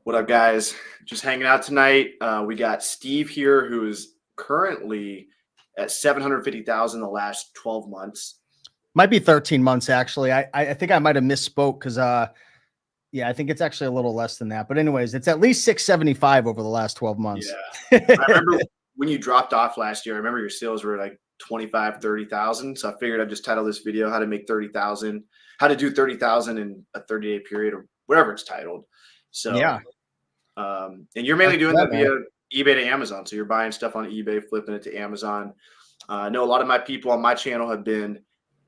What up, guys? Just hanging out tonight. We got Steve here, who is currently at 750,000 the last 12 months. Might be 13 months, actually. I think I might have misspoke because, yeah, I think it's actually a little less than that. But anyways, it's at least 675 over the last 12 months. Yeah. I remember when you dropped off last year, I remember your sales were like 25, 30,000. So I figured I'd just title this video, how to make 30,000, how to do 30,000 in a 30-day period or whatever it's titled. So, yeah. And you're mainly doing that via eBay to Amazon. So you're buying stuff on eBay, flipping it to Amazon. I know a lot of my people on my channel have been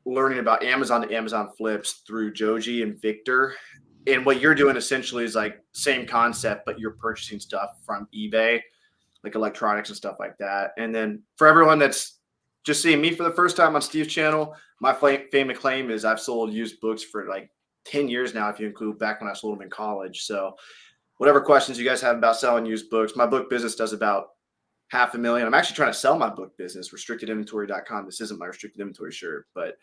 learning about Amazon to Amazon flips through Joji and Victor. And what you're doing essentially is like same concept, but you're purchasing stuff from eBay, like electronics and stuff like that. And then for everyone that's just seeing me for the first time on Steve's channel, my famous claim is I've sold used books for like 10 years now, if you include back when I sold them in college. So whatever questions you guys have about selling used books, my book business does about $500,000. I'm actually trying to sell my book business, restrictedinventory.com. This isn't my restricted inventory shirt, but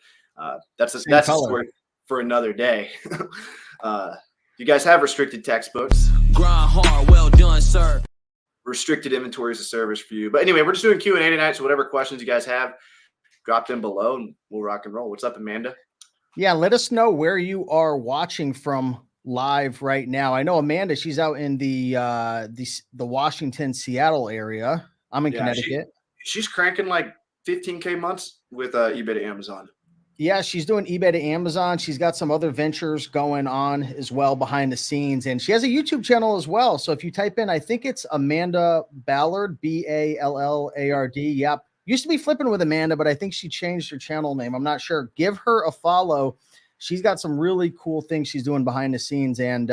that's a story for another day. You guys have restricted textbooks. Grind hard, well done, sir. Restricted inventory is a service for you. But anyway, we're just doing Q&A tonight, so whatever questions you guys have, drop them below and we'll rock and roll. What's up, Amanda? Yeah, let us know where you are watching from live right now. I know Amanda, she's out in the Washington, Seattle area. I'm in Connecticut. She's cranking like 15K months with eBay to Amazon. Yeah, she's doing eBay to Amazon. She's got some other ventures going on as well behind the scenes. And she has a YouTube channel as well. So if you type in, I think it's Amanda Ballard, Ballard. Yep. Used to be flipping with Amanda, but I think she changed her channel name. I'm not sure. Give her a follow. She's got some really cool things she's doing behind the scenes. And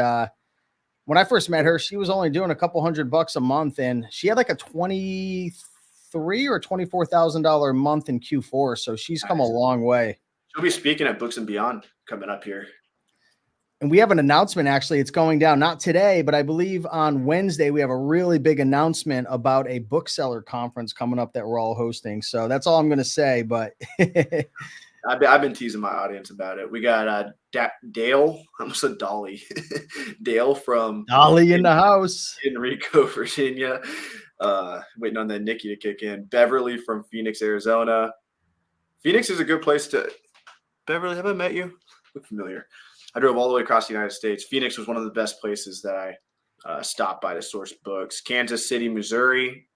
when I first met her, she was only doing a couple $100 a month. And she had like a $23,000 or $24,000 a month in Q4. So she's come a long way. She'll be speaking at Books and Beyond coming up here. And we have an announcement, actually. It's going down, not today, but I believe on Wednesday, we have a really big announcement about a bookseller conference coming up that we're all hosting. So that's all I'm going to say. But I've been teasing my audience about it. We got Dale, I almost said Dolly. Dale from Dolly in the house. Enrico, Virginia. Waiting on that Nikki to kick in. Beverly from Phoenix, Arizona. Phoenix is a good place to... Beverly, have I met you? Look familiar. I drove all the way across the United States. Phoenix was one of the best places that I stopped by to source books. Kansas City, Missouri.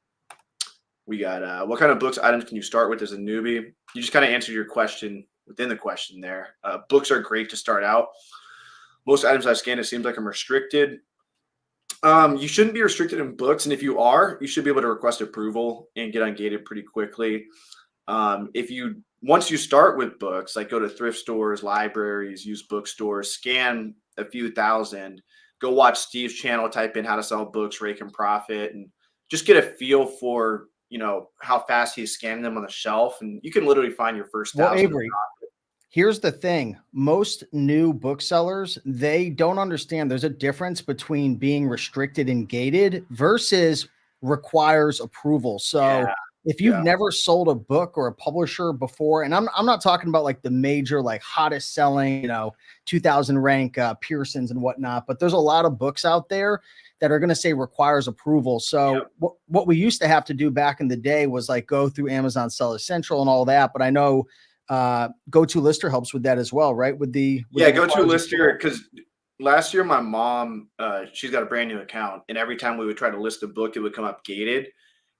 We got what kind of books items can you start with as a newbie? You just kind of answered your question within the question there. Books are great to start out. Most items I've scanned, it seems like I'm restricted. You shouldn't be restricted in books. And if you are, you should be able to request approval and get ungated pretty quickly. Once you start with books, like go to thrift stores, libraries, used bookstores, scan a few thousand, go watch Steve's channel, type in how to sell books, rake and profit, and just get a feel for, how fast he's scanning them on the shelf. And you can literally find your first 1,000. Well, Avery, here's the thing. Most new booksellers, they don't understand there's a difference between being restricted and gated versus requires approval. So if you've never sold a book or a publisher before, and I'm not talking about like the major, like hottest selling, 2000 rank Pearsons and whatnot, but there's a lot of books out there that are going to say requires approval. So what we used to have to do back in the day was like go through Amazon Seller Central and all that. But I know GoToLister helps with that as well, right? GoToLister, because last year my mom, she's got a brand new account, and every time we would try to list a book, it would come up gated.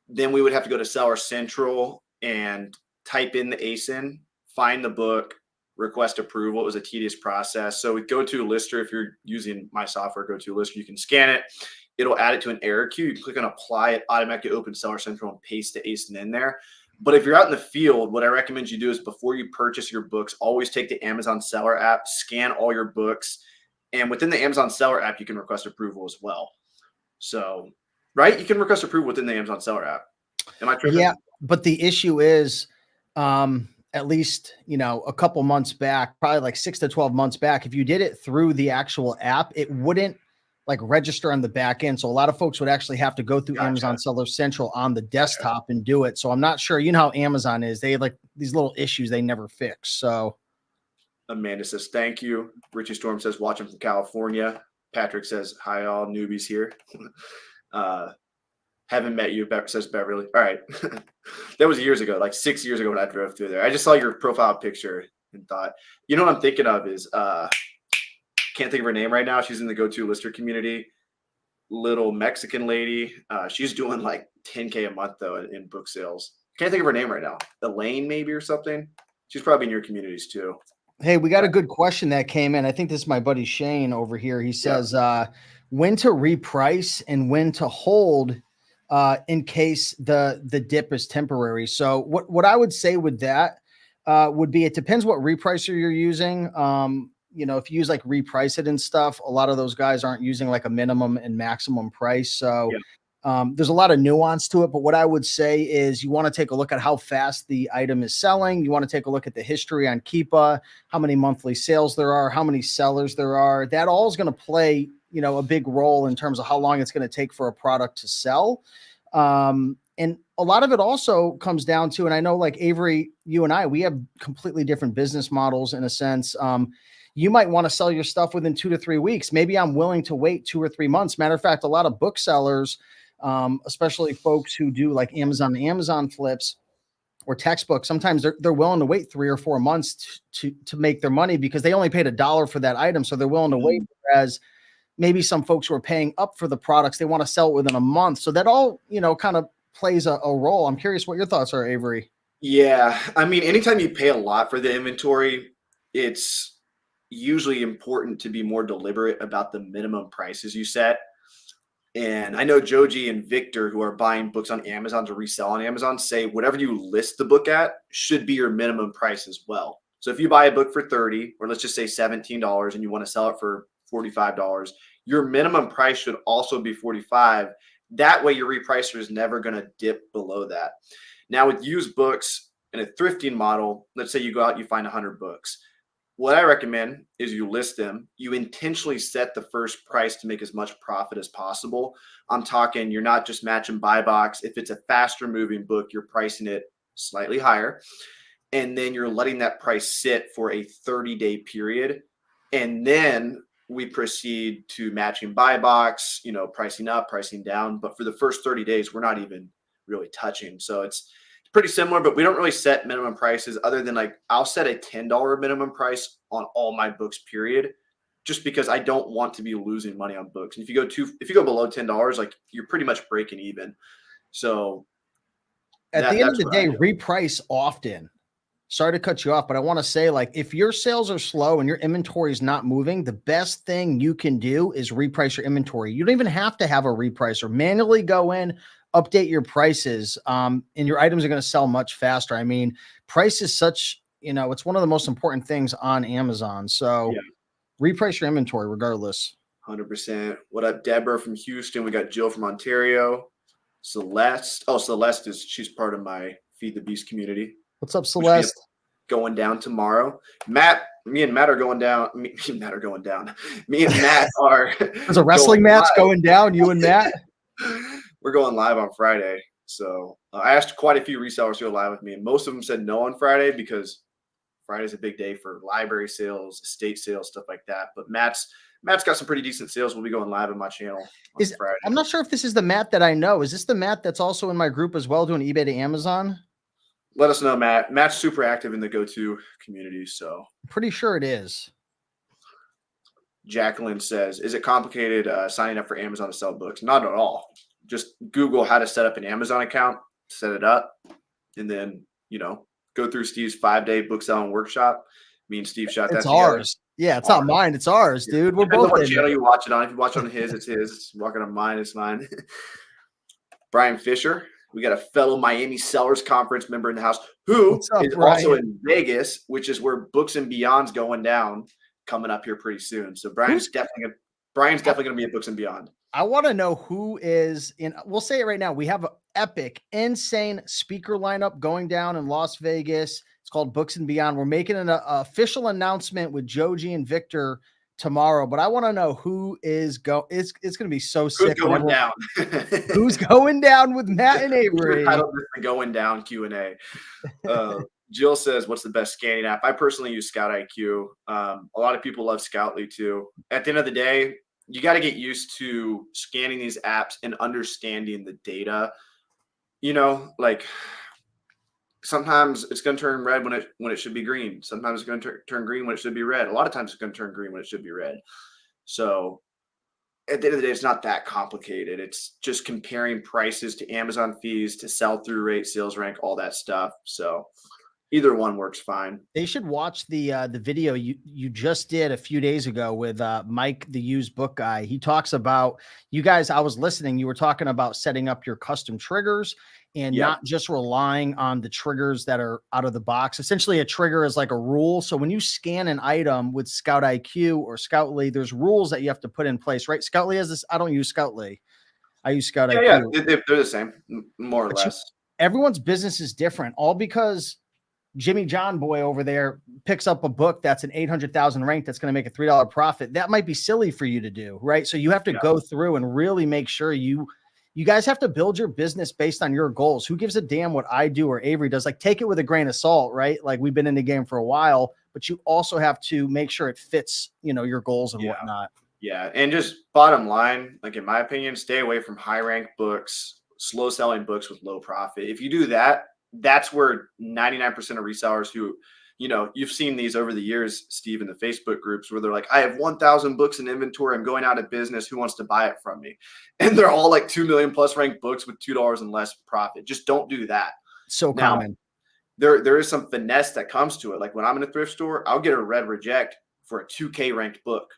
Then we would have to go to Seller Central and type in the ASIN, find the book, request approval. It was a tedious process. So with GoToLister, if you're using my software, GoToLister, you can scan it. It'll add it to an error queue. You can click on apply, it automatically opens Seller Central and paste the ASIN in there. But if you're out in the field, what I recommend you do is before you purchase your books, always take the Amazon Seller app, scan all your books. And within the Amazon Seller app, you can request approval as well. So right? You can request approval within the Amazon Seller app. Am I tripping? Yeah, but the issue is, at least, a couple months back, probably like 6 to 12 months back, if you did it through the actual app, it wouldn't like register on the back end. So a lot of folks would actually have to go through Amazon Seller Central on the desktop and do it. So I'm not sure, how Amazon is. They have like these little issues they never fix. So Amanda says, thank you. Richie Storm says, watching from California. Patrick says, hi, all newbies here. Haven't met you, says Beverly. All right. That was years ago, like 6 years ago when I drove through there. I just saw your profile picture and thought, you know what I'm thinking of is can't think of her name right now. She's in the go-to lister community. Little Mexican lady. She's doing like 10K a month though in book sales. Can't think of her name right now. Elaine maybe or something. She's probably in your communities too. Hey, we got a good question that came in. I think this is my buddy Shane over here. He says, when to reprice and when to hold in case the dip is temporary. So what I would say with that would be, it depends what repricer you're using. If you use like Reprice It and stuff, a lot of those guys aren't using like a minimum and maximum price. So there's a lot of nuance to it, but what I would say is you want to take a look at how fast the item is selling. You want to take a look at the history on Keepa, how many monthly sales there are, how many sellers there are. That all is going to play, a big role in terms of how long it's going to take for a product to sell. And a lot of it also comes down to, and I know like Avery, you and I, we have completely different business models in a sense. You might want to sell your stuff within 2 to 3 weeks. Maybe I'm willing to wait 2 or 3 months. Matter of fact, a lot of booksellers, especially folks who do like Amazon flips or textbooks, sometimes they're willing to wait 3 or 4 months to make their money because they only paid $1 for that item. So they're willing to wait, whereas maybe some folks who are paying up for the products, they want to sell it within a month. So that all, kind of plays a role. I'm curious what your thoughts are, Avery. Yeah. I mean, anytime you pay a lot for the inventory, it's usually important to be more deliberate about the minimum prices you set. And I know Joji and Victor, who are buying books on Amazon to resell on Amazon, say whatever you list the book at should be your minimum price as well. So if you buy a book for $30, or let's just say $17, and you want to sell it for $45, your minimum price should also be $45. That way your repricer is never going to dip below that. Now with used books in a thrifting model, let's say you go out and you find 100 books. What I recommend is you list them. You intentionally set the first price to make as much profit as possible. I'm talking, you're not just matching buy box. If it's a faster moving book, you're pricing it slightly higher. And then you're letting that price sit for a 30-day period. And then we proceed to matching buy box, pricing up, pricing down. But for the first 30 days, we're not even really touching. So it's pretty similar, but we don't really set minimum prices other than like I'll set a $10 minimum price on all my books, period, just because I don't want to be losing money on books. And if you go below $10, like you're pretty much breaking even. So at the end of the day, reprice often. Sorry to cut you off, but I want to say, like, if your sales are slow and your inventory is not moving, the best thing you can do is reprice your inventory. You don't even have to have a repricer. Manually go in, update your prices, and your items are going to sell much faster. I mean, price is such, it's one of the most important things on Amazon. So reprice your inventory regardless. 100%. What up, Deborah from Houston? We got Jill from Ontario. Celeste. Oh, Celeste she's part of my Feed the Beast community. What's up, Celeste? Going down tomorrow. Me and Matt are going down. Me and Matt are. There's a wrestling match going down, you and Matt? We're going live on Friday. So I asked quite a few resellers to go live with me, and most of them said no on Friday because Friday's a big day for library sales, estate sales, stuff like that. But Matt's got some pretty decent sales. We'll be going live on my channel on Friday. I'm not sure if this is the Matt that I know. Is this the Matt that's also in my group as well, doing eBay to Amazon? Let us know, Matt. Matt's super active in the go-to community, so I'm pretty sure it is. Jacqueline says, is it complicated signing up for Amazon to sell books? Not at all. Just Google how to set up an Amazon account, set it up, and then, go through Steve's 5-day book selling workshop. Me and Steve shot that together. Ours. Yeah, it's not mine. It's ours, dude. We're both. What channel you watch it on? If you watch it on his, it's his. Walking on mine, it's mine. Brian Fisher. We got a fellow Miami Sellers Conference member in the house who is also in Vegas, which is where Books and Beyond's going down, coming up here pretty soon. So Brian's definitely going to be at Books and Beyond. I want to know who is in. We'll say it right now. We have an epic, insane speaker lineup going down in Las Vegas. It's called Books and Beyond. We're making an official announcement with Joji and Victor tomorrow, but I want to know who is it's going to be so sick. Who's going down? Who's going down with Matt and Avery? Going down Q&A. Jill says, what's the best scanning app? I personally use Scout IQ. A lot of people love Scoutly too. At the end of the day, you got to get used to scanning these apps and understanding the data. Like sometimes it's going to turn red when it should be green. Sometimes it's going to turn green when it should be red. A lot of times it's going to turn green when it should be red. So at the end of the day, it's not that complicated. It's just comparing prices to Amazon fees, to sell-through rate, sales rank, all that stuff. So either one works fine. They should watch the video you just did a few days ago with Mike, the used book guy. He talks about, you guys, I was listening, you were talking about setting up your custom triggers and not just relying on the triggers that are out of the box. Essentially, a trigger is like a rule. So when you scan an item with Scout IQ or Scoutly, there's rules that you have to put in place, right? Scoutly has this. I don't use Scoutly. I use Scout IQ. Yeah, they're the same, more or less. Everyone's business is different, all because Jimmy John boy over there picks up a book that's an 800,000 rank that's going to make a $3 profit. That might be silly for you to do, right? So you have to go through and really make sure you guys have to build your business based on your goals. Who gives a damn what I do or Avery does? Like, take it with a grain of salt, right? Like, we've been in the game for a while, but you also have to make sure it fits, your goals and whatnot. Yeah. And just bottom line, like in my opinion, stay away from high rank books, slow selling books with low profit. If you do that, that's where 99% of resellers who, you've seen these over the years, Steve, in the Facebook groups where they're like, I have 1,000 books in inventory. I'm going out of business. Who wants to buy it from me? And they're all like 2 million plus ranked books with $2 and less profit. Just don't do that. So common. There is some finesse that comes to it. Like when I'm in a thrift store, I'll get a red reject for a 2K ranked book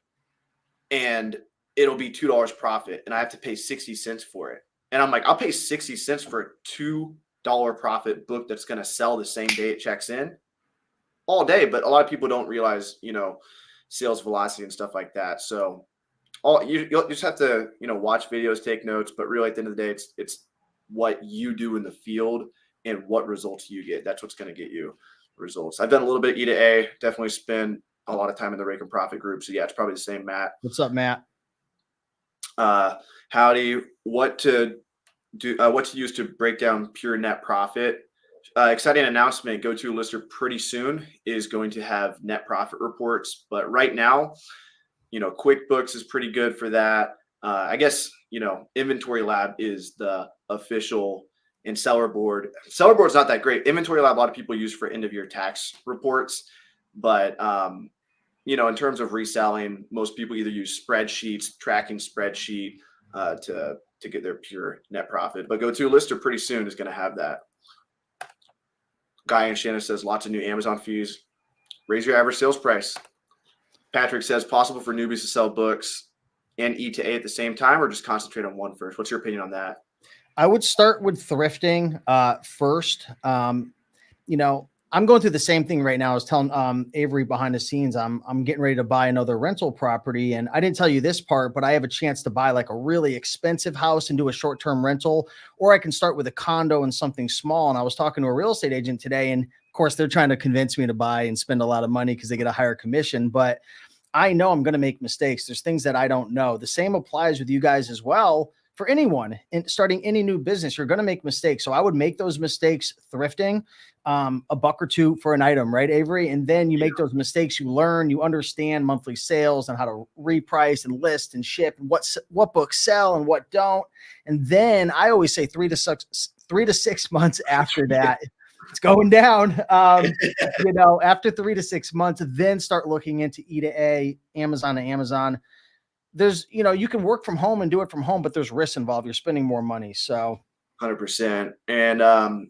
and it'll be $2 profit. And I have to pay 60 cents for it. And I'm like, I'll pay 60 cents for a $2 profit book that's going to sell the same day it checks in all day. But a lot of people don't realize, sales velocity and stuff like that. So you'll just have to, watch videos, take notes, but really at the end of the day, it's what you do in the field and what results you get. That's what's going to get you results. I've done a little bit of E to A, definitely spend a lot of time in the Rake and Profit group. So yeah, it's probably the same, Matt. What's up, Matt? Howdy. What to use to break down pure net profit. Exciting announcement. GoToLister pretty soon is going to have net profit reports, but right now, QuickBooks is pretty good for that. I guess, Inventory Lab is the official, and Seller Board. Seller Board's not that great. Inventory Lab, a lot of people use for end of year tax reports, but in terms of reselling, most people either use spreadsheets, tracking spreadsheet to get their pure net profit. But GoToLister pretty soon is going to have that. Guy and Shannon says lots of new Amazon fees. Raise your average sales price. Patrick says possible for newbies to sell books and E to A at the same time, or just concentrate on one first. What's your opinion on that? I would start with thrifting first. I'm going through the same thing right now. I was telling Avery behind the scenes, I'm getting ready to buy another rental property. And I didn't tell you this part, but I have a chance to buy like a really expensive house and do a short-term rental, or I can start with a condo and something small. And I was talking to a real estate agent today, and of course they're trying to convince me to buy and spend a lot of money because they get a higher commission. But I know I'm going to make mistakes. There's things that I don't know. The same applies with you guys as well. For anyone in starting any new business, you're going to make mistakes. So I would make those mistakes thrifting, a buck or two for an item, right, Avery? And then you make those mistakes, you learn, you understand monthly sales and how to reprice and list and ship and what books sell and what don't. And then I always say 3 to 6 months after that, it's going down. After 3 to 6 months, then start looking into E to A, Amazon to Amazon. There's, you can work from home and do it from home, but there's risks involved. You're spending more money. So 100%. And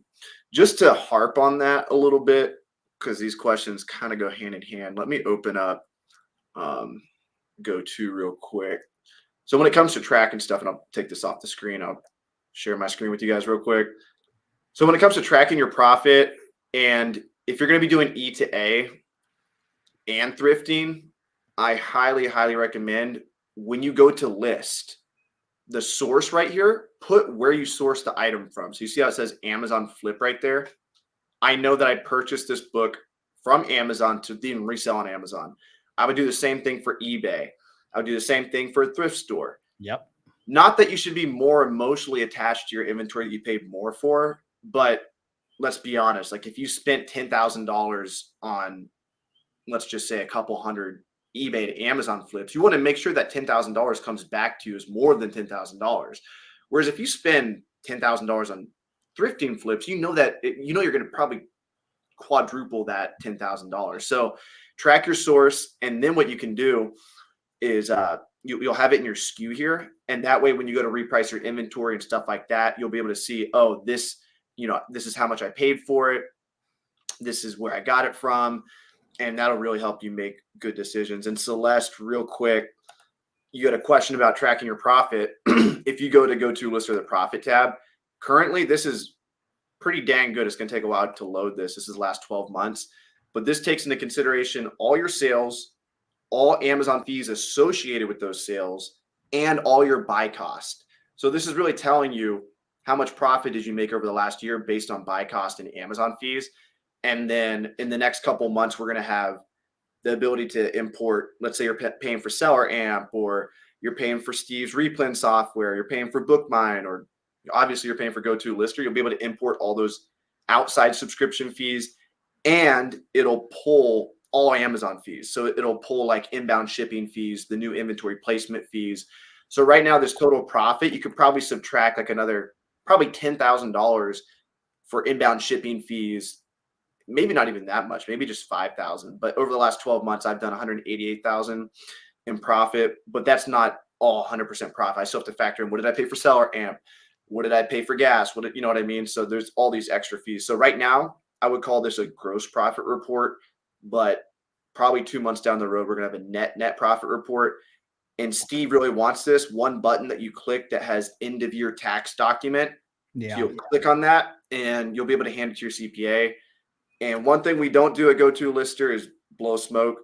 just to harp on that a little bit, because these questions kind of go hand in hand, let me open up GoTo real quick. So when it comes to tracking stuff, and I'll take this off the screen, I'll share my screen with you guys real quick. So when it comes to tracking your profit, and if you're going to be doing E to A and thrifting, I highly, highly recommend when you go to list the source right here, put where you source the item from. So you see how it says Amazon Flip right there? I know that I purchased this book from Amazon to then resell on Amazon. I would do the same thing for eBay. I would do the same thing for a thrift store. Yep. Not that you should be more emotionally attached to your inventory that you paid more for, but let's be honest. Like if you spent $10,000 on, let's just say a couple hundred eBay to Amazon flips, you want to make sure that $10,000 comes back to you as more than $10,000. Whereas if you spend $10,000 on thrifting flips, you know that you're going to probably quadruple that $10,000. So track your source, and then what you can do is you'll have it in your SKU here, and that way when you go to reprice your inventory and stuff like that, you'll be able to see, oh, this is how much I paid for it. This is where I got it from. And that'll really help you make good decisions. And Celeste, real quick, you got a question about tracking your profit. If you go to list or the profit tab, currently this is pretty dang good. It's going to take a while to load this. This is the last 12 months. But this takes into consideration all your sales, all Amazon fees associated with those sales, and all your buy cost. So this is really telling you how much profit did you make over the last year based on buy cost and Amazon fees. And then in the next couple months, we're going to have the ability to import, let's say you're paying for Seller Amp, or you're paying for Steve's Replen software, you're paying for BookMine, or obviously you're paying for GoToLister. You'll be able to import all those outside subscription fees, and it'll pull all Amazon fees. So it'll pull like inbound shipping fees, the new inventory placement fees. So right now, this total profit, you could probably subtract like another probably $10,000 for inbound shipping fees. Maybe not even that much, maybe just 5,000. But over the last 12 months, I've done 188,000 in profit, but that's not all 100% profit. I still have to factor in, what did I pay for Seller Amp? What did I pay for gas? You know what I mean? So there's all these extra fees. So right now, I would call this a gross profit report, but probably 2 months down the road, we're going to have a net profit report. And Steve really wants this one button that you click that has end of year tax document. Yeah. So you'll click on that and you'll be able to hand it to your CPA. And one thing we don't do at GoToLister is blow smoke.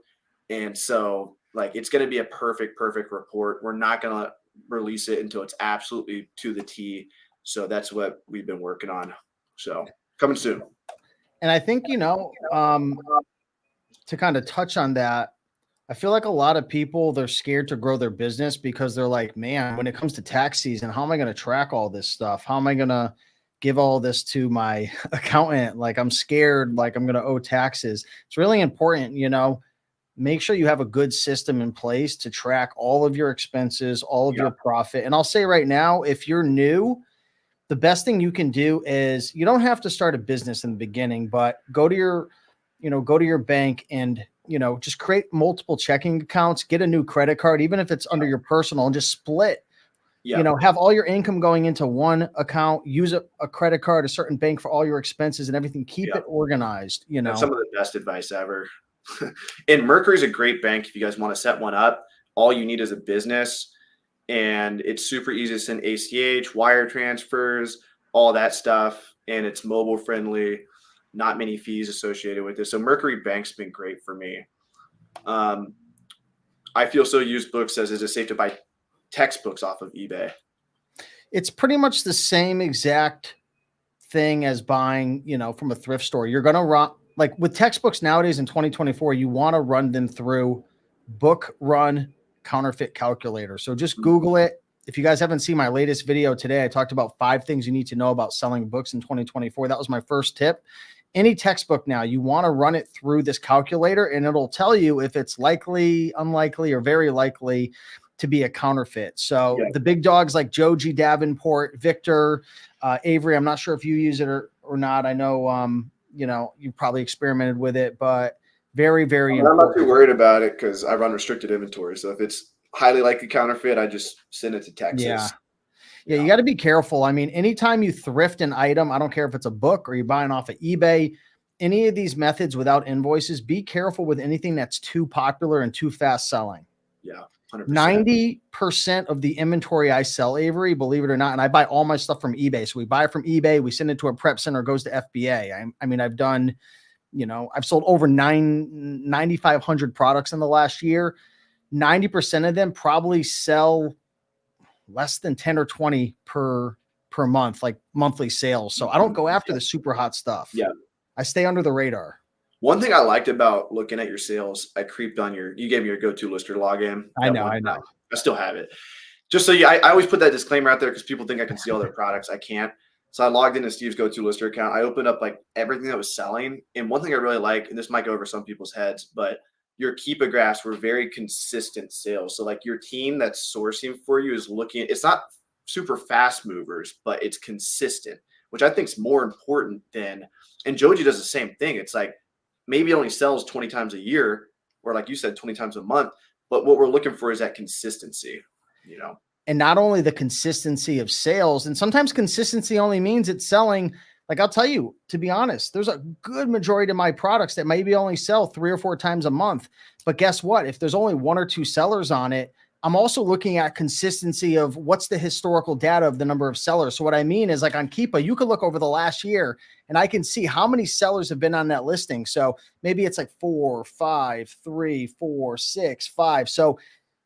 And so like, it's going to be a perfect report. We're not going to release it until it's absolutely to the T. So that's what we've been working on. So coming soon. And I think, to kind of touch on that, I feel like a lot of people, they're scared to grow their business because they're like, man, when it comes to tax season, how am I going to track all this stuff? How am I going to give all this to my accountant? Like, I'm scared, like I'm going to owe taxes. It's really important, make sure you have a good system in place to track all of your expenses, all of your profit. And I'll say right now, if you're new, the best thing you can do is, you don't have to start a business in the beginning, but go to your bank and, just create multiple checking accounts, get a new credit card, even if it's under your personal, and just split. Have all your income going into one account, use a credit card, a certain bank for all your expenses and everything. Keep it organized. That's some of the best advice ever. And Mercury's a great bank. If you guys want to set one up, all you need is a business, and it's super easy to send ACH, wire transfers, all that stuff. And it's mobile friendly, not many fees associated with this. So Mercury Bank's been great for me. I feel so used book says, is it safe to buy textbooks off of eBay? It's pretty much the same exact thing as buying, from a thrift store. You're going to run, like with textbooks nowadays in 2024, you want to run them through Book Run Counterfeit Calculator. So just Google it. If you guys haven't seen my latest video today, I talked about 5 things you need to know about selling books in 2024. That was my first tip. Any textbook now, you want to run it through this calculator, and it'll tell you if it's likely, unlikely, or very likely to be a counterfeit. So the big dogs like Joji Davenport, Victor, Avery, I'm not sure if you use it or not. I know, you probably experimented with it, but very, very important. I'm not too worried about it because I run restricted inventory. So if it's highly likely counterfeit, I just send it to Texas. Yeah, you got to be careful. I mean, anytime you thrift an item, I don't care if it's a book or you're buying off of eBay, any of these methods without invoices, be careful with anything that's too popular and too fast selling. Yeah, 100%. 90% of the inventory I sell, Avery, believe it or not, and I buy all my stuff from eBay. So we buy it from eBay, we send it to a prep center, goes to FBA. I mean, I've done, I've sold over 9,500 products in the last year. 90% of them probably sell less than 10 or 20 per month, like monthly sales. So I don't go after the super hot stuff. Yeah. I stay under the radar. One thing I liked about looking at your sales, I creeped on you gave me your GoToLister login. I know. I still have it. Just so I always put that disclaimer out there because people think I can see all their products. I can't. So I logged into Steve's GoToLister account. I opened up like everything that was selling. And one thing I really like, and this might go over some people's heads, but your Keepa graphs were very consistent sales. So like your team that's sourcing for you is looking, it's not super fast movers, but it's consistent, which I think is more important than, and Joji does the same thing. It's like maybe it only sells 20 times a year, or like you said, 20 times a month. But what we're looking for is that consistency, you know? And not only the consistency of sales, and sometimes consistency only means it's selling. Like I'll tell you, to be honest, there's a good majority of my products that maybe only sell 3 or 4 times a month. But guess what? If there's only 1 or 2 sellers on it, I'm also looking at consistency of what's the historical data of the number of sellers. So what I mean is like on Keepa, you could look over the last year and I can see how many sellers have been on that listing. So maybe it's like 4, 5, 3, 4, 6, 5. So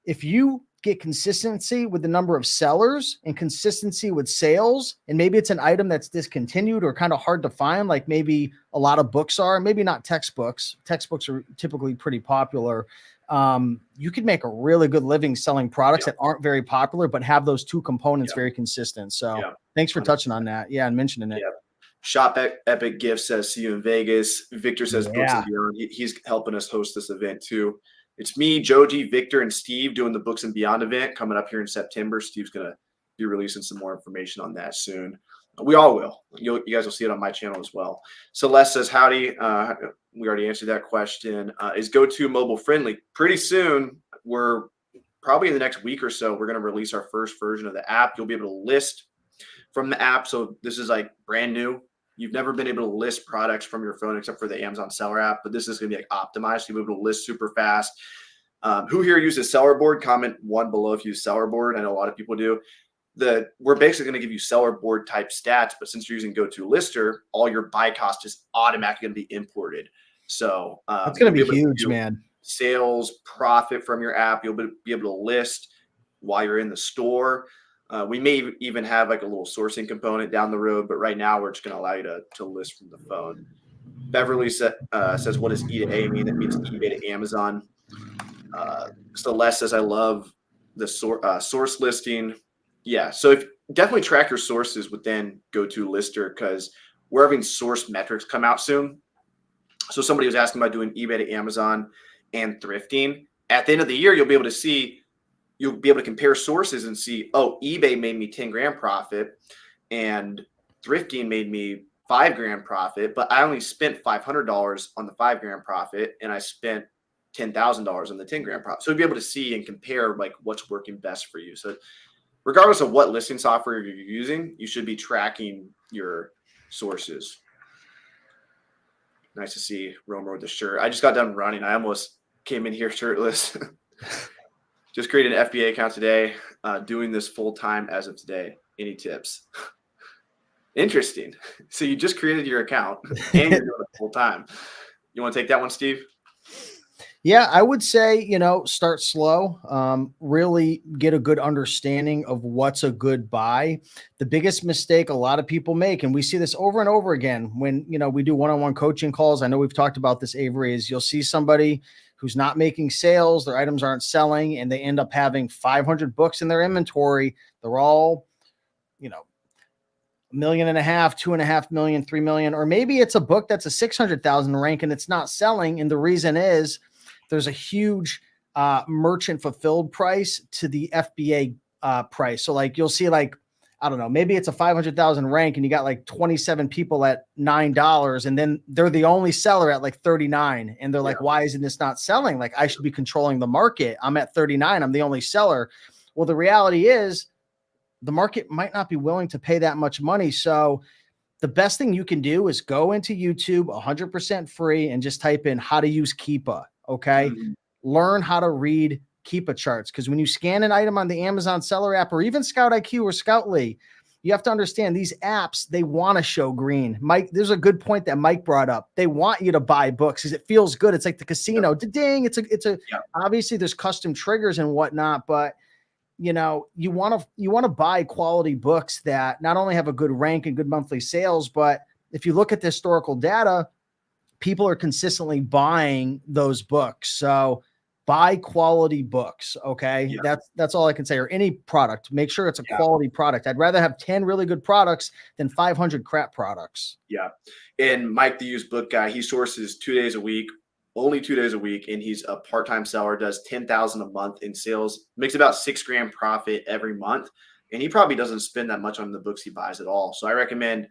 if you get consistency with the number of sellers and consistency with sales, and maybe it's an item that's discontinued or kind of hard to find, like maybe a lot of books are, maybe not textbooks. Textbooks are typically pretty popular. You could make a really good living selling products that aren't very popular, but have those 2 components very consistent. So thanks for touching on that. Yeah. And mentioning it. Shop Epic Gift says, see you in Vegas. Victor says Books and Beyond. He's helping us host this event too. It's me, Joji, Victor, and Steve doing the Books and Beyond event coming up here in September. Steve's going to be releasing some more information on that soon. We all will. You guys will see it on my channel as well. Celeste says, howdy. We already answered that question. Is GoTo mobile friendly? Pretty soon. We're probably in the next week or so, we're going to release our first version of the app. You'll be able to list from the app. So this is like brand new. You've never been able to list products from your phone except for the Amazon Seller app, but this is going to be like optimized. So you'll be able to list super fast. Who here uses Seller Board? Comment 1 below if you use Seller Board. I know a lot of people do. We're basically going to give you Seller Board type stats, but since you're using GoTo Lister, all your buy cost is automatically going to be imported. So that's going to be huge, man. Sales, profit from your app. You'll be able to list while you're in the store. We may even have like a little sourcing component down the road, but right now we're just going to allow you to list from the phone. Beverly says, what does E to A mean? That means eBay to Amazon. Celeste says, I love the source listing. Yeah, so if definitely track your sources within GoTo Lister because we're having source metrics come out soon. So somebody was asking about doing eBay to Amazon and thrifting. At the end of the year, you'll be able to compare sources and see, oh, eBay made me 10 grand profit and thrifting made me 5 grand profit, but I only spent $500 on the 5 grand profit and I spent $10,000 on the 10 grand profit. So you'll be able to see and compare like what's working best for you. So regardless of what listing software you're using, you should be tracking your sources. Nice to see Romer with the shirt. I just got done running. I almost came in here shirtless. Just created an FBA account today, doing this full time as of today. Any tips? Interesting. So you just created your account and you're doing it full time. You want to take that one, Steve? Yeah, I would say, start slow, really get a good understanding of what's a good buy. The biggest mistake a lot of people make, and we see this over and over again when, we do one-on-one coaching calls. I know we've talked about this, Avery, is you'll see somebody who's not making sales, their items aren't selling, and they end up having 500 books in their inventory. They're all, $1.5 million, $2.5 million, $3 million, or maybe it's a book that's a 600,000 rank and it's not selling. And the reason is there's a huge merchant fulfilled price to the FBA price. So like you'll see like, I don't know, maybe it's a 500,000 rank and you got like 27 people at $9 and then they're the only seller at like 39. And they're like, why isn't this not selling? Like I should be controlling the market. I'm at 39. I'm the only seller. Well, the reality is the market might not be willing to pay that much money. So the best thing you can do is go into YouTube 100% free and just type in how to use Keepa. Okay. Mm-hmm. Learn how to read Keepa charts. Because when you scan an item on the Amazon Seller app or even Scout IQ or Scoutly, you have to understand these apps, they want to show green. Mike, there's a good point that Mike brought up. They want you to buy books because it feels good. It's like the casino. Ding. Obviously there's custom triggers and whatnot, but you want to buy quality books that not only have a good rank and good monthly sales, but if you look at the historical data, people are consistently buying those books. So buy quality books. Okay. Yeah. That's all I can say, or any product, make sure it's a quality product. I'd rather have 10 really good products than 500 crap products. Yeah. And Mike, the used book guy, he sources 2 days a week. only 2 days a week, and he's a part-time seller, does 10,000 a month in sales, makes about $6,000 profit every month. And he probably doesn't spend that much on the books he buys at all. So I recommend,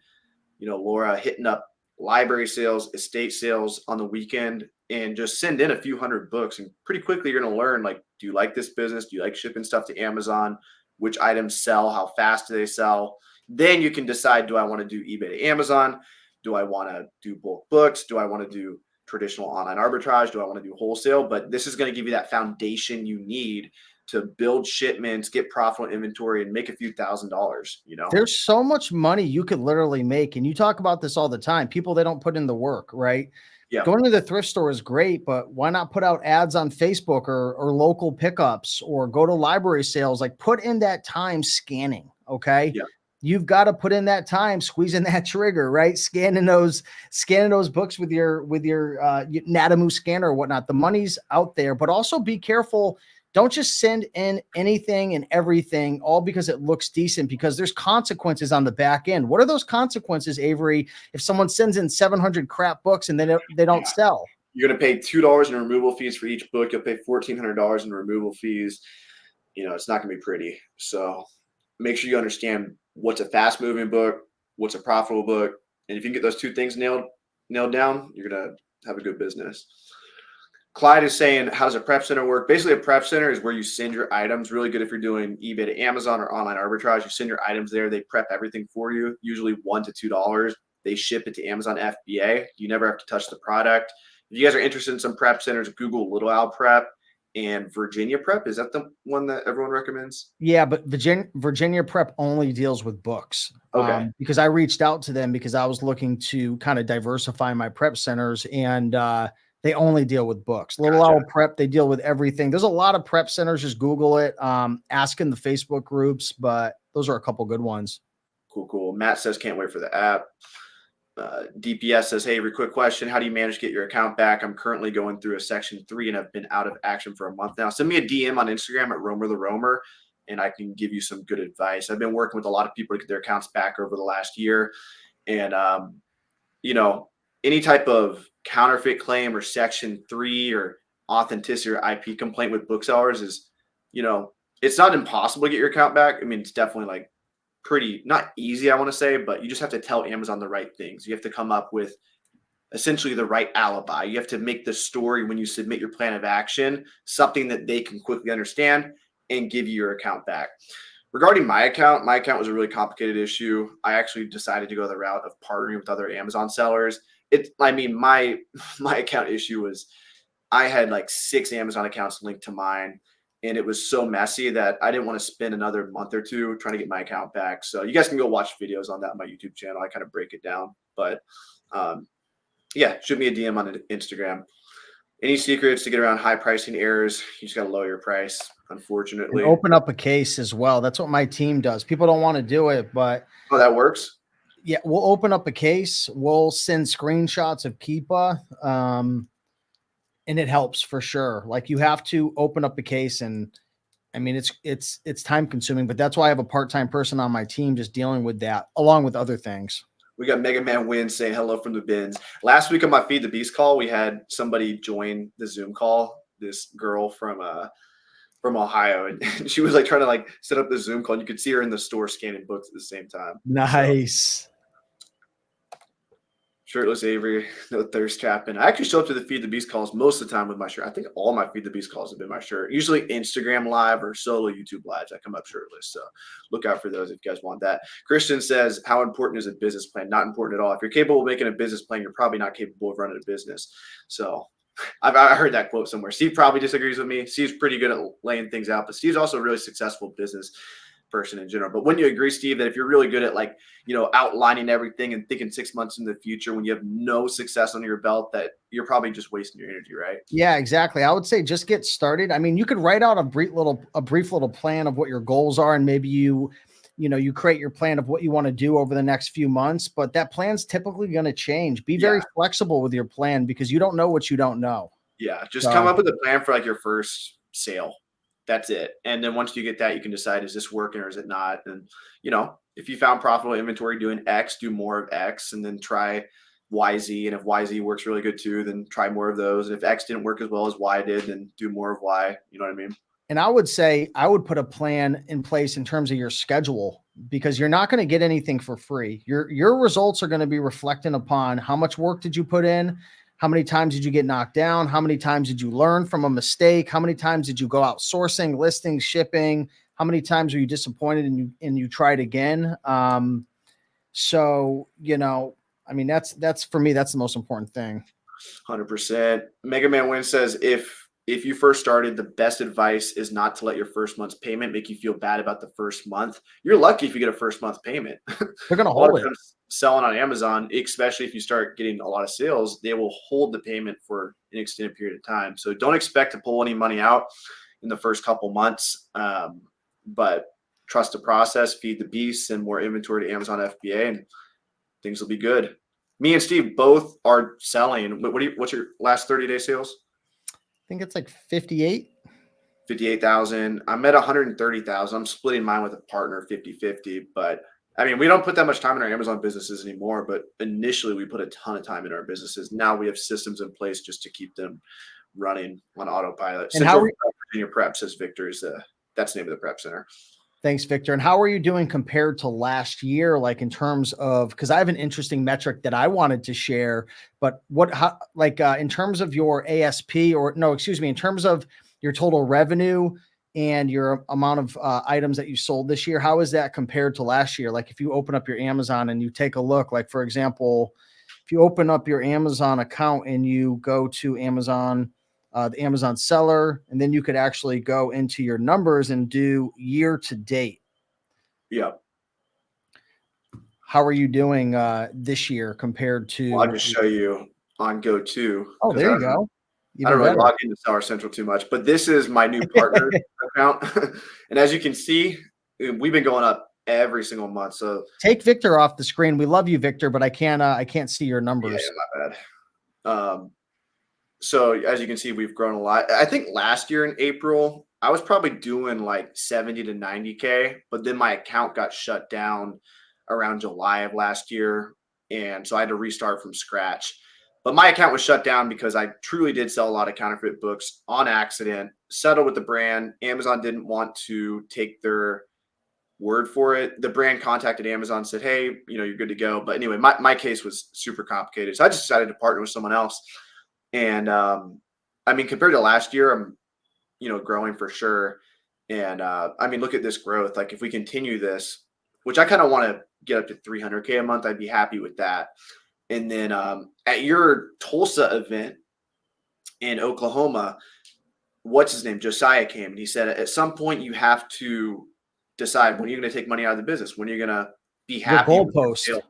Laura hitting up library sales, estate sales on the weekend, and just send in a few hundred books. And pretty quickly, you're going to learn, like, do you like this business? Do you like shipping stuff to Amazon? Which items sell? How fast do they sell? Then you can decide, do I want to do eBay to Amazon? Do I want to do bulk books? Do I want to do traditional online arbitrage? Do I want to do wholesale? But this is going to give you that foundation you need to build shipments, get profitable inventory, and make a few $1,000s. There's so much money you could literally make. And you talk about this all the time. People, they don't put in the work, right? Yeah. Going to the thrift store is great, but why not put out ads on Facebook or local pickups, or go to library sales? Like, put in that time scanning. Okay. Yeah. You've got to put in that time, squeezing that trigger, right? Scanning those books with your Natamu scanner or whatnot. The money's out there, but also be careful. Don't just send in anything and everything all because it looks decent, because there's consequences on the back end. What are those consequences, Avery, if someone sends in 700 crap books and they don't sell? You're going to pay $2 in removal fees for each book. You'll pay $1,400 in removal fees. It's not going to be pretty. So make sure you understand what's a fast moving book, what's a profitable book. And if you can get those two things nailed down, you're going to have a good business. Clyde is saying, how does a prep center work? Basically, a prep center is where you send your items. Really good if you're doing eBay to Amazon or online arbitrage. You send your items there. They prep everything for you, usually $1 to $2. They ship it to Amazon FBA. You never have to touch the product. If you guys are interested in some prep centers, Google Little Owl Prep and Virginia Prep. Is that the one that everyone recommends? Yeah, but Virginia Prep only deals with books. Okay. Because I reached out to them because I was looking to kind of diversify my prep centers, and they only deal with books. Little Owl Prep, they deal with everything. There's a lot of prep centers. Just Google it. Ask in the Facebook groups, but those are a couple good ones. Cool. Matt says, can't wait for the app. DPS says, hey, quick question. How do you manage to get your account back? I'm currently going through a section 3 and I've been out of action for a month now. Send me a DM on Instagram at Romer the Romer, and I can give you some good advice. I've been working with a lot of people to get their accounts back over the last year. And, any type of counterfeit claim or section 3 or authenticity or IP complaint with booksellers is, it's not impossible to get your account back. I mean, it's definitely like pretty not easy, I want to say, but you just have to tell Amazon the right things. You have to come up with essentially the right alibi. You have to make the story when you submit your plan of action something that they can quickly understand and give you your account back. Regarding my account was a really complicated issue. I actually decided to go the route of partnering with other Amazon sellers. My account issue was I had like 6 Amazon accounts linked to mine, and it was so messy that I didn't want to spend another month or two trying to get my account back. So you guys can go watch videos on that on my YouTube channel. I kind of break it down. But shoot me a DM on Instagram. Any secrets to get around high pricing errors? You just got to lower your price, unfortunately. And open up a case as well. That's what my team does. People don't want to do it, but that works. Yeah, we'll open up a case. We'll send screenshots of Keepa, and it helps for sure. Like, you have to open up a case, and I mean, it's time consuming, but that's why I have a part-time person on my team just dealing with that, along with other things. We got Mega Man Win saying hello from the bins. Last week on my Feed the Beast call, we had somebody join the Zoom call. This girl from Ohio, and she was like trying to like set up the Zoom call. And you could see her in the store scanning books at the same time. Nice. Shirtless Avery, no thirst trapping. I actually show up to the Feed the Beast calls most of the time with my shirt. I think all my Feed the Beast calls have been my shirt. Usually Instagram live or solo YouTube lives, I come up shirtless. So look out for those if you guys want that. Christian says, how important is a business plan? Not important at all. If you're capable of making a business plan, you're probably not capable of running a business. So I heard that quote somewhere. Steve probably disagrees with me. Steve's pretty good at laying things out, but Steve's also a really successful business person in general. But wouldn't you agree, Steve, that if you're really good at outlining everything and thinking 6 months in the future when you have no success under your belt, that you're probably just wasting your energy, right? Yeah, exactly. I would say just get started. I mean, you could write out a brief little plan of what your goals are, and maybe you create your plan of what you want to do over the next few months, but that plan's typically going to change. Be very flexible with your plan because you don't know what you don't know. Yeah. Just come up with a plan for like your first sale. That's it. And then once you get that, you can decide, is this working or is it not? And, if you found profitable inventory doing X, do more of X, and then try YZ. And if YZ works really good too, then try more of those. And if X didn't work as well as Y did, then do more of Y. You know what I mean? And I would say I would put a plan in place in terms of your schedule, because you're not going to get anything for free. Your results are going to be reflecting upon how much work did you put in, how many times did you get knocked down, how many times did you learn from a mistake, how many times did you go out sourcing, listing, shipping, how many times were you disappointed and you tried again. So, I mean, that's for me, that's the most important thing. 100%. Mega Man Win says, if you first started, the best advice is not to let your first month's payment make you feel bad about the first month. You're lucky if you get a first month payment. They're going to A lot hold of it. times selling on Amazon, especially if you start getting a lot of sales, they will hold the payment for an extended period of time. So don't expect to pull any money out in the first couple months, but trust the process, feed the beast, and more inventory to Amazon FBA, and things will be good. Me and Steve both are selling. What's your last 30-day sales? I think it's like 58. 58,000. I'm at 130,000. I'm splitting mine with a partner 50-50. But I mean, we don't put that much time in our Amazon businesses anymore. But initially, we put a ton of time in our businesses. Now we have systems in place just to keep them running on autopilot. And how Virginia Prep, says Victor, that's the name of the prep center. Thanks, Victor. And how are you doing compared to last year? Like in terms of, because I have an interesting metric that I wanted to share, but in terms of your ASP, in terms of your total revenue and your amount of items that you sold this year, how is that compared to last year? Like if you open up your Amazon and you take a look, like for example, if you open up your Amazon account and you go to Amazon, the Amazon seller, and then you could actually go into your numbers and do year to date. Yeah. How are you doing this year compared to? Well, I'll just show you on GoTo. Oh, there you go. I don't really log into Seller Central too much, but this is my new partner account. And as you can see, we've been going up every single month. So take Victor off the screen. We love you, Victor, but I can't see your numbers. Yeah, my bad. So as you can see, we've grown a lot. I think last year in April, I was probably doing like 70 to 90K, but then my account got shut down around July of last year. And so I had to restart from scratch. But my account was shut down because I truly did sell a lot of counterfeit books on accident, settled with the brand. Amazon didn't want to take their word for it. The brand contacted Amazon, said, hey, you're good to go. But anyway, my case was super complicated. So I just decided to partner with someone else. And I mean, compared to last year, I'm, growing for sure. And I mean, look at this growth. Like if we continue this, which I kind of want to get up to 300K a month, I'd be happy with that. And then at your Tulsa event in Oklahoma, what's his name? Josiah came and he said, at some point you have to decide when you're going to take money out of the business, when you're going to be happy. Your goalpost.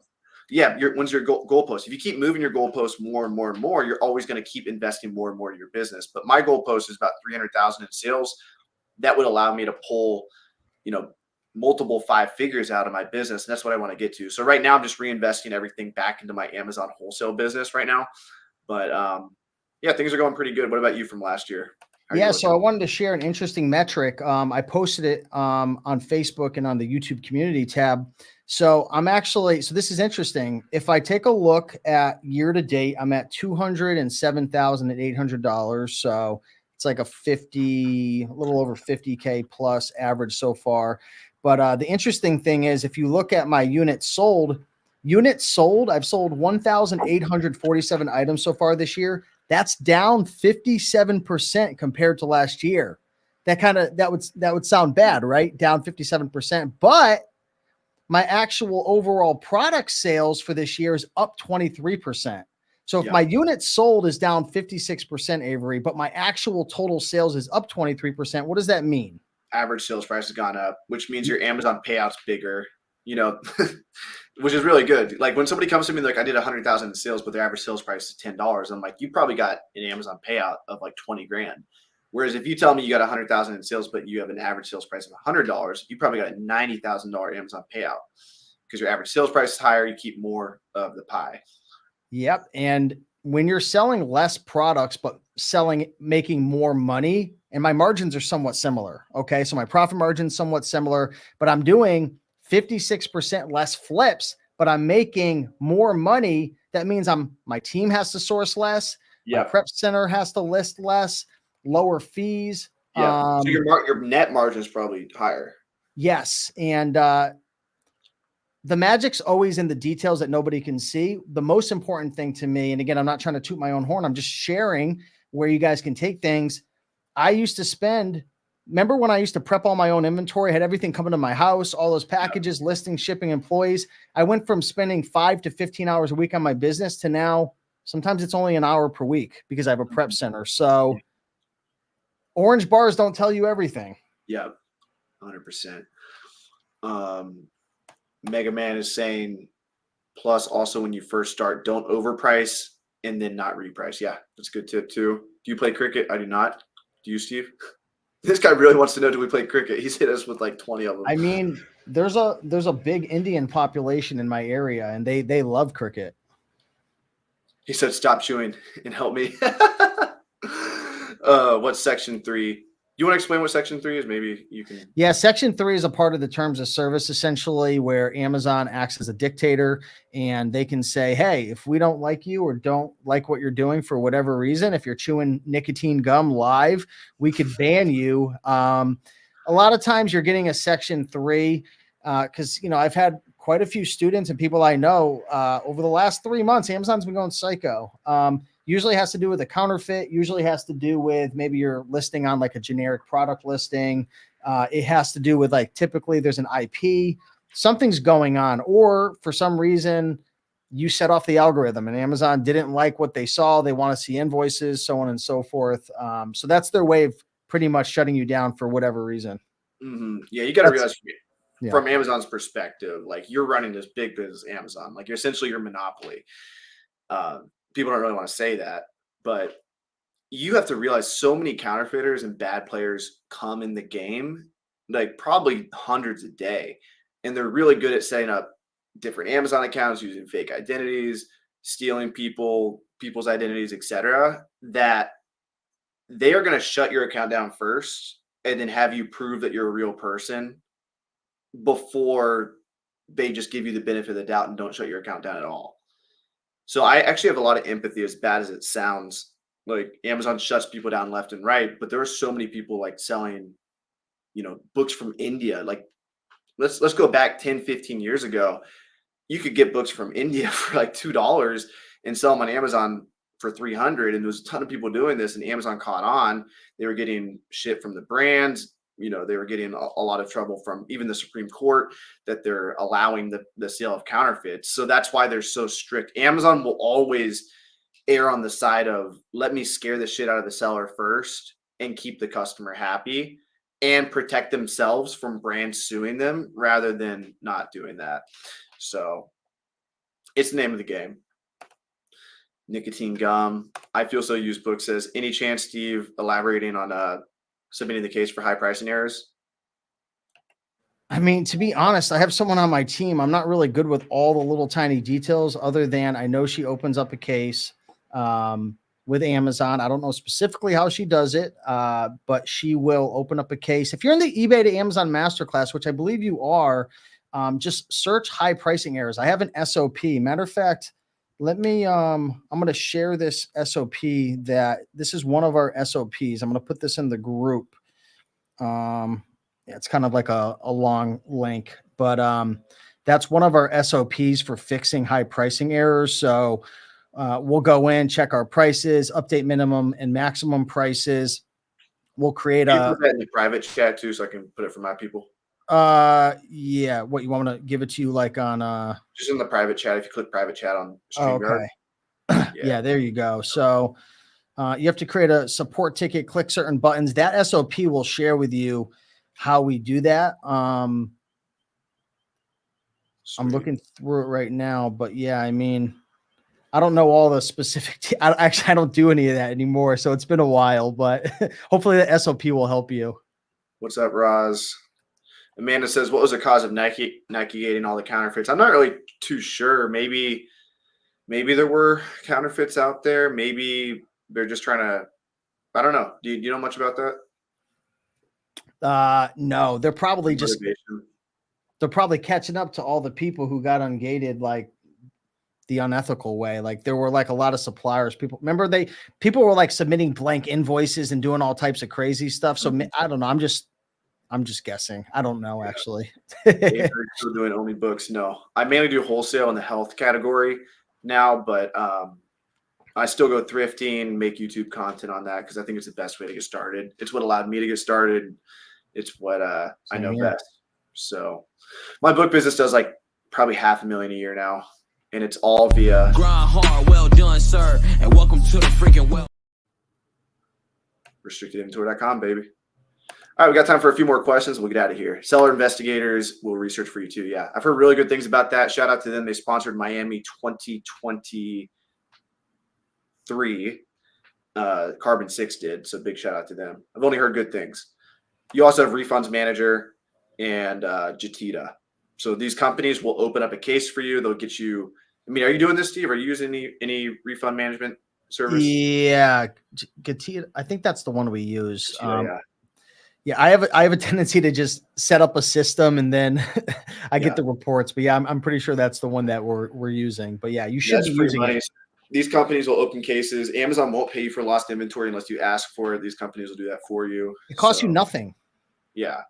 Yeah, when's your goalpost? If you keep moving your goalpost more and more and more, you're always going to keep investing more and more in your business. But my goalpost is about 300,000 in sales. That would allow me to pull, multiple 5 figures out of my business. And that's what I want to get to. So right now I'm just reinvesting everything back into my Amazon wholesale business right now. But yeah, things are going pretty good. What about you from last year? Yeah, so I wanted to share an interesting metric. I posted it on Facebook and on the YouTube community tab. So this is interesting. If I take a look at year to date, I'm at $207,800. So it's like a little over 50K plus average so far. But the interesting thing is, if you look at my units sold, I've sold 1,847 items so far this year. That's down 57% compared to last year. That would sound bad, right? Down 57%. But my actual overall product sales for this year is up 23%. So if my units sold is down 56%, Avery, but my actual total sales is up 23%, what does that mean? Average sales price has gone up, which means your Amazon payout's bigger, which is really good. Like when somebody comes to me like, I did 100,000 in sales, but their average sales price is $10. I'm like, you probably got an Amazon payout of like 20 grand. Whereas if you tell me you got 100,000 in sales, but you have an average sales price of $100, you probably got a $90,000 Amazon payout because your average sales price is higher. You keep more of the pie. Yep. And when you're selling less products, but making more money, and my margins are somewhat similar. Okay. So my profit margin is somewhat similar, but I'm doing 56% less flips, but I'm making more money that means my team has to source less. My Yeah. prep center has to list less, lower fees. Yeah. So your net margin is probably higher. Yes. And the magic's always in the details that nobody can see. The most important thing to me, and again, I'm not trying to toot my own horn, I'm just sharing where you guys can take things. I used to spend, remember when I used to prep all my own inventory, had everything coming to my house, all those packages, listings, shipping, employees. I went from spending 5 to 15 hours a week on my business to now sometimes it's only an hour per week because I have a prep center. So orange bars don't tell you everything. Yeah, 100%. Mega Man is saying, plus also when you first start, don't overprice and then not reprice. Yeah, that's a good tip too. Do you play cricket? I do not. Do you, Steve? This guy really wants to know, do we play cricket? He's hit us with like 20 of them. I mean, there's a big Indian population in my area and they love cricket. He said, stop chewing and help me. What's section 3? You want to explain what section 3 is? Maybe you can. Yeah, section 3 is a part of the terms of service, essentially, where Amazon acts as a dictator and they can say, hey, if we don't like you or don't like what you're doing for whatever reason, if you're chewing nicotine gum live, we could ban you. A lot of times you're getting a section 3 because, I've had quite a few students and people I know over the last 3 months, Amazon's been going psycho. Usually has to do with a counterfeit, usually has to do with maybe you're listing on like a generic product listing. It has to do with like, typically there's an IP, something's going on, or for some reason you set off the algorithm and Amazon didn't like what they saw. They want to see invoices, so on and so forth. So that's their way of pretty much shutting you down for whatever reason. Mm-hmm. Yeah, you got to realize from Amazon's perspective, like you're running this big business, Amazon, like you're essentially your monopoly. People don't really want to say that, but you have to realize so many counterfeiters and bad players come in the game, like probably hundreds a day. And they're really good at setting up different Amazon accounts, using fake identities, stealing people's identities, etc. That they are going to shut your account down first and then have you prove that you're a real person before they just give you the benefit of the doubt and don't shut your account down at all. So I actually have a lot of empathy, as bad as it sounds. Like Amazon shuts people down left and right, but there are so many people like selling, books from India. Like let's go back 10, 15 years ago. You could get books from India for like $2 and sell them on Amazon for 300. And there was a ton of people doing this, and Amazon caught on. They were getting shit from the brands. They were getting a lot of trouble from even the Supreme Court that they're allowing the sale of counterfeits. So that's why they're so strict. Amazon will always err on the side of, let me scare the shit out of the seller first and keep the customer happy and protect themselves from brands suing them rather than not doing that. So it's the name of the game. Nicotine gum. I Feel So Used Book says, any chance, Steve, elaborating on submitting the case for high pricing errors? I mean, to be honest, I have someone on my team. I'm not really good with all the little tiny details, other than I know she opens up a case with Amazon. I don't know specifically how she does it, but she will open up a case. If you're in the eBay to Amazon Masterclass, which I believe you are, just search high pricing errors. I have an SOP. Matter of fact, let me, I'm going to share this SOP this is one of our SOPs. I'm going to put this in the group. It's kind of like a long link, but that's one of our SOPs for fixing high pricing errors. So we'll go in, check our prices, update minimum and maximum prices. We'll create Can you put that in the private chat too, so I can put it for my people? Yeah. What, you want me to give it to you like on just in the private chat? If you click private chat on StreamYard. Okay. Yeah, there you go. So you have to create a support ticket, click certain buttons. That SOP will share with you how we do that. I'm looking through it right now, but yeah, I mean, I don't know all the specific. I don't do any of that anymore, so it's been a while. But hopefully, the SOP will help you. What's up, Roz? Amanda says, "What was the cause of Nike getting all the counterfeits?" I'm not really too sure. Maybe there were counterfeits out there. Maybe they're just trying to. I don't know. Do you know much about that? No, they're probably they're probably catching up to all the people who got ungated like the unethical way. Like there were like a lot of suppliers. People were like submitting blank invoices and doing all types of crazy stuff. So I don't know. I'm just guessing. I don't know actually. Avery still doing only books? No, I mainly do wholesale in the health category now, but I still go thrifting, make YouTube content on that because I think it's the best way to get started. It's what allowed me to get started. It's what I know best. So my book business does like probably $500,000 a year now, and it's all via Grind hard, well done, sir. And welcome to the freaking well. restrictedinventory.com, baby. All right, we got time for a few more questions. We'll get out of here. Seller Investigators will research for you too. Yeah, I've heard really good things about that. Shout out to them. They sponsored Miami 2023. Carbon 6 did, so big shout out to them. I've only heard good things. You also have Refunds Manager and Jatita. So these companies will open up a case for you. They'll get you. I mean, are you doing this, Steve? Are you using any refund management service? Yeah, Jatita. I think that's the one we use. Jatita, yeah, I have a tendency to just set up a system and then I get the reports. But yeah, I'm pretty sure that's the one that we're using. But yeah, you should be using it. These companies will open cases. Amazon won't pay you for lost inventory unless you ask for it. These companies will do that for you. It costs you nothing. Yeah.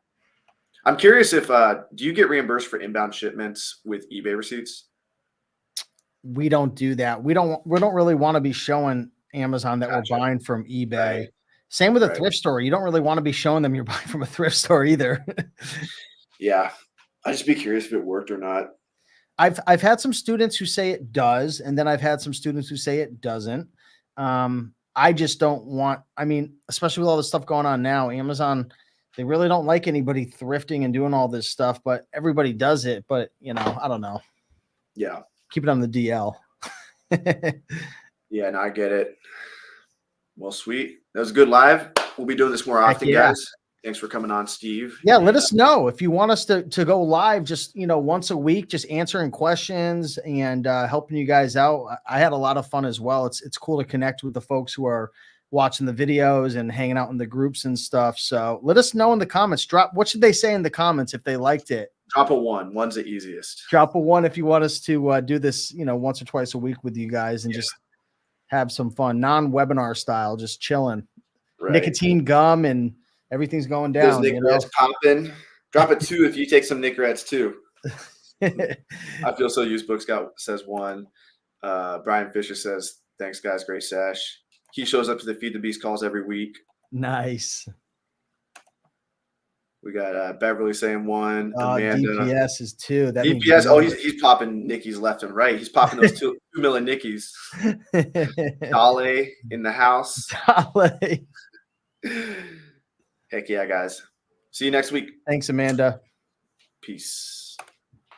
I'm curious if do you get reimbursed for inbound shipments with eBay receipts? We don't do that. We don't really want to be showing Amazon that we're buying from eBay. Right. Same with a thrift store. You don't really want to be showing them you're buying from a thrift store either. Yeah. I'd just be curious if it worked or not. I've had some students who say it does, and then I've had some students who say it doesn't. I just don't want, I mean, especially with all the stuff going on now, Amazon, they really don't like anybody thrifting and doing all this stuff, but everybody does it. But, I don't know. Yeah. Keep it on the DL. Yeah, no, I get it. Well, sweet. That was a good live. We'll be doing this more often, guys. Thanks for coming on, Steve. Yeah, let us know if you want us to go live just, once a week, just answering questions and helping you guys out. I had a lot of fun as well. It's cool to connect with the folks who are watching the videos and hanging out in the groups and stuff. So let us know in the comments. What should they say in the comments if they liked it? Drop a 1. 1's the easiest. Drop a 1 if you want us to do this, once or twice a week with you guys and just have some fun, non-webinar style, just chilling. Right. Nicotine gum and everything's going down. Nicorettes popping. Drop a 2 if you take some Nicorettes too. I feel so used. Book Scout says 1. Brian Fisher says, thanks, guys. Great sesh. He shows up to the Feed the Beast calls every week. Nice. We got Beverly saying 1. Amanda. DPS is 2. That DPS. Oh, he's popping Nickies left and right. He's popping those 2 million Nickies. Dale in the house. Dale. Heck yeah, guys. See you next week. Thanks, Amanda. Peace.